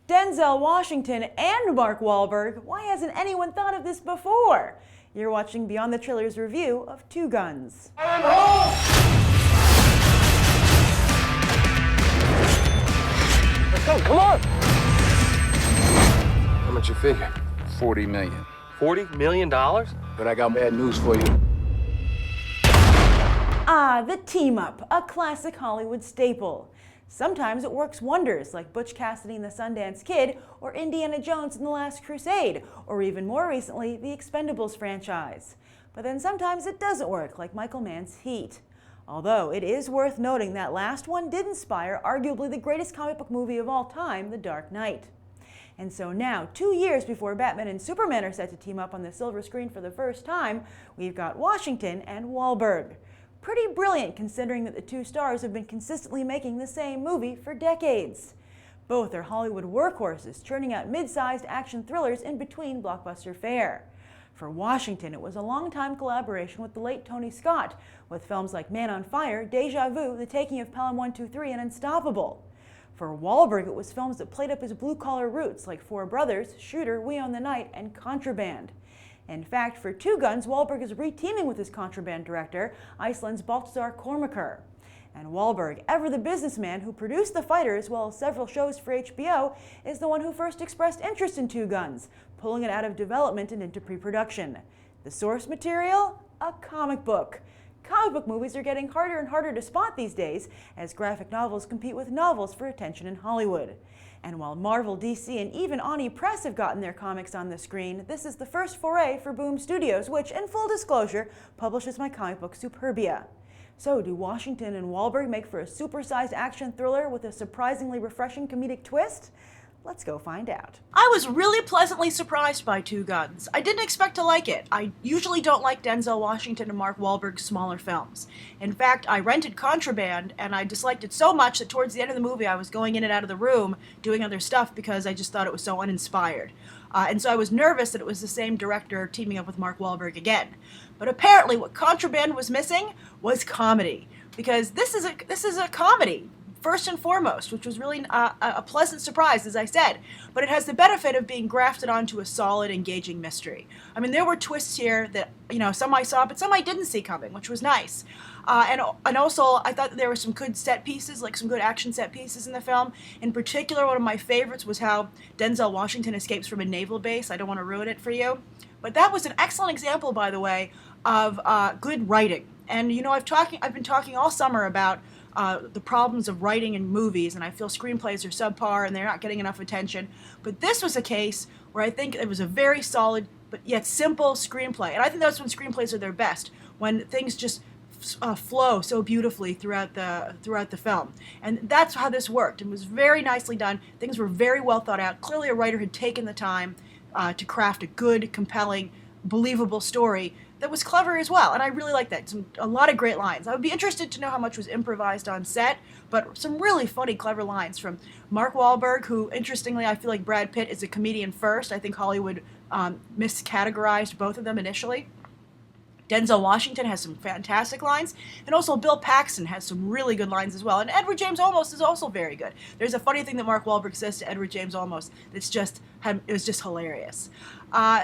Denzel Washington and Mark Wahlberg. Why hasn't anyone thought of this before? You're watching Beyond the Trailers review of Two Guns. I'm home! Let's go, come on! How much you figure? 40 million. $40 million? But I got bad news for you. Ah, the team-up, a classic Hollywood staple. Sometimes it works wonders, like Butch Cassidy and the Sundance Kid, or Indiana Jones and the Last Crusade, or even more recently, the Expendables franchise. But then sometimes it doesn't work, like Michael Mann's Heat. Although it is worth noting that last one did inspire arguably the greatest comic book movie of all time, The Dark Knight. And so now, 2 years before Batman and Superman are set to team up on the silver screen for the first time, we've got Washington and Wahlberg. Pretty brilliant considering that the two stars have been consistently making the same movie for decades. Both are Hollywood workhorses, churning out mid-sized action thrillers in between blockbuster fare. For Washington, it was a long-time collaboration with the late Tony Scott, with films like Man on Fire, Deja Vu, The Taking of Pelham 123, and Unstoppable. For Wahlberg, it was films that played up his blue-collar roots, like Four Brothers, Shooter, We Own the Night, and Contraband. In fact, for Two Guns, Wahlberg is re-teaming with his Contraband director, Iceland's Baltasar Kormákur. And Wahlberg, ever the businessman who produced The Fighter as well as several shows for HBO, is the one who first expressed interest in Two Guns, pulling it out of development and into pre-production. The source material? A comic book. Comic book movies are getting harder and harder to spot these days as graphic novels compete with novels for attention in Hollywood. And while Marvel, DC, and even Oni Press have gotten their comics on the screen, this is the first foray for Boom Studios, which, in full disclosure, publishes my comic book Superbia. So, do Washington and Wahlberg make for a supersized action thriller with a surprisingly refreshing comedic twist? Let's go find out. I was really pleasantly surprised by Two Guns. I didn't expect to like it. I usually don't like Denzel Washington and Mark Wahlberg's smaller films. In fact, I rented Contraband, and I disliked it so much that towards the end of the movie I was going in and out of the room doing other stuff because I just thought it was so uninspired. And so I was nervous that it was the same director teaming up with Mark Wahlberg again. But apparently what Contraband was missing was comedy. Because this is a comedy, first and foremost, which was really a pleasant surprise, as I said. But it has the benefit of being grafted onto a solid, engaging mystery. I mean, there were twists here that, some I saw, but some I didn't see coming, which was nice. And also, I thought that there were some good set pieces, like some good action set pieces in the film. In particular, one of my favorites was how Denzel Washington escapes from a naval base. I don't want to ruin it for you. But that was an excellent example, by the way, of good writing. And, I've been talking all summer about the problems of writing in movies, and I feel screenplays are subpar and they're not getting enough attention. But this was a case where I think it was a very solid but yet simple screenplay. And I think that's when screenplays are their best, when things just flow so beautifully throughout the film. And that's how this worked. It was very nicely done. Things were very well thought out. Clearly a writer had taken the time to craft a good, compelling, believable story that was clever as well, and I really like that. A lot of great lines. I would be interested to know how much was improvised on set, but some really funny, clever lines from Mark Wahlberg, who, interestingly, I feel like Brad Pitt is a comedian first. I think Hollywood miscategorized both of them initially. Denzel Washington has some fantastic lines, and also Bill Paxton has some really good lines as well. And Edward James Olmos is also very good. There's a funny thing that Mark Wahlberg says to Edward James Olmos that's it was just hilarious.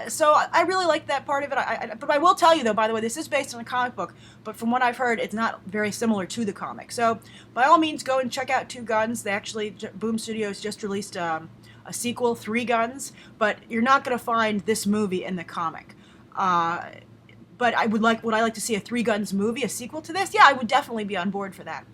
So I really liked that part of it. But I will tell you, though, by the way, this is based on a comic book, but from what I've heard, it's not very similar to the comic. So by all means, go and check out Two Guns. Boom Studios just released a sequel, Three Guns, but you're not going to find this movie in the comic. But would I like to see a Three Guns movie, a sequel to this? Yeah, I would definitely be on board for that.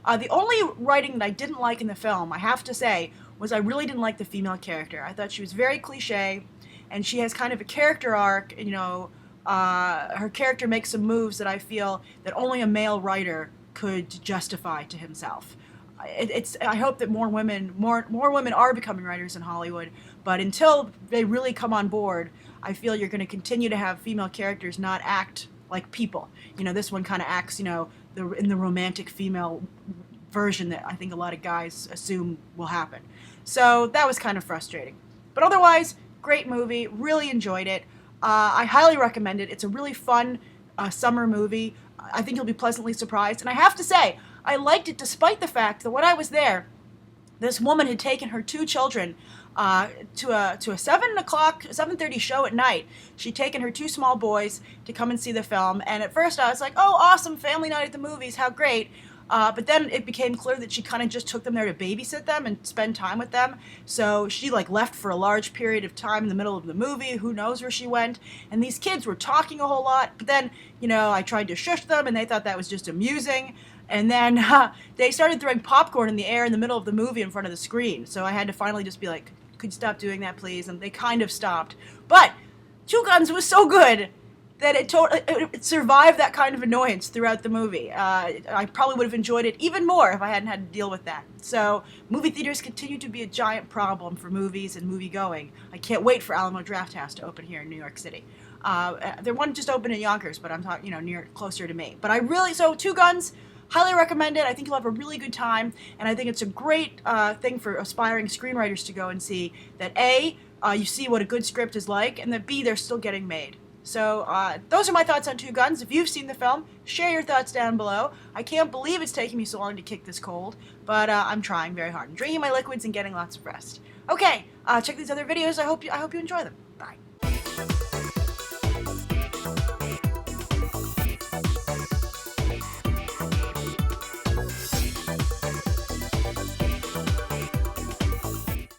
The only writing that I didn't like in the film, I have to say, was I really didn't like the female character. I thought she was very cliche, and she has kind of a character arc. Her character makes some moves that I feel that only a male writer could justify to himself. I hope that more women are becoming writers in Hollywood, but until they really come on board, I feel you're going to continue to have female characters not act like people. This one kind of acts, in the romantic female version that I think a lot of guys assume will happen. So that was kind of frustrating. But otherwise, great movie, really enjoyed it. I highly recommend it. It's a really fun summer movie. I think you'll be pleasantly surprised. And I have to say, I liked it despite the fact that when I was there, this woman had taken her two children to a 7:30 show at night. She'd taken her 2 small boys to come and see the film, and at first I was like, oh, awesome, family night at the movies, how great. But then it became clear that she kind of just took them there to babysit them and spend time with them. So she like left for a large period of time in the middle of the movie. Who knows where she went? And these kids were talking a whole lot. But then, I tried to shush them, and they thought that was just amusing. And then they started throwing popcorn in the air in the middle of the movie in front of the screen. So I had to finally just be like, could you stop doing that, please? And they kind of stopped. But Two Guns was so good that it survived that kind of annoyance throughout the movie. I probably would have enjoyed it even more if I hadn't had to deal with that. So movie theaters continue to be a giant problem for movies and movie going. I can't wait for Alamo Drafthouse to open here in New York City. There one just opened in Yonkers, but I'm talking, closer to me. But so Two Guns, highly recommend it. I think you'll have a really good time, and I think it's a great thing for aspiring screenwriters to go and see. That A, you see what a good script is like, and that B, they're still getting made. So those are my thoughts on Two Guns. If you've seen the film, share your thoughts down below. I can't believe it's taking me so long to kick this cold, but I'm trying very hard. I'm drinking my liquids and getting lots of rest. Okay, check these other videos. I hope you enjoy them.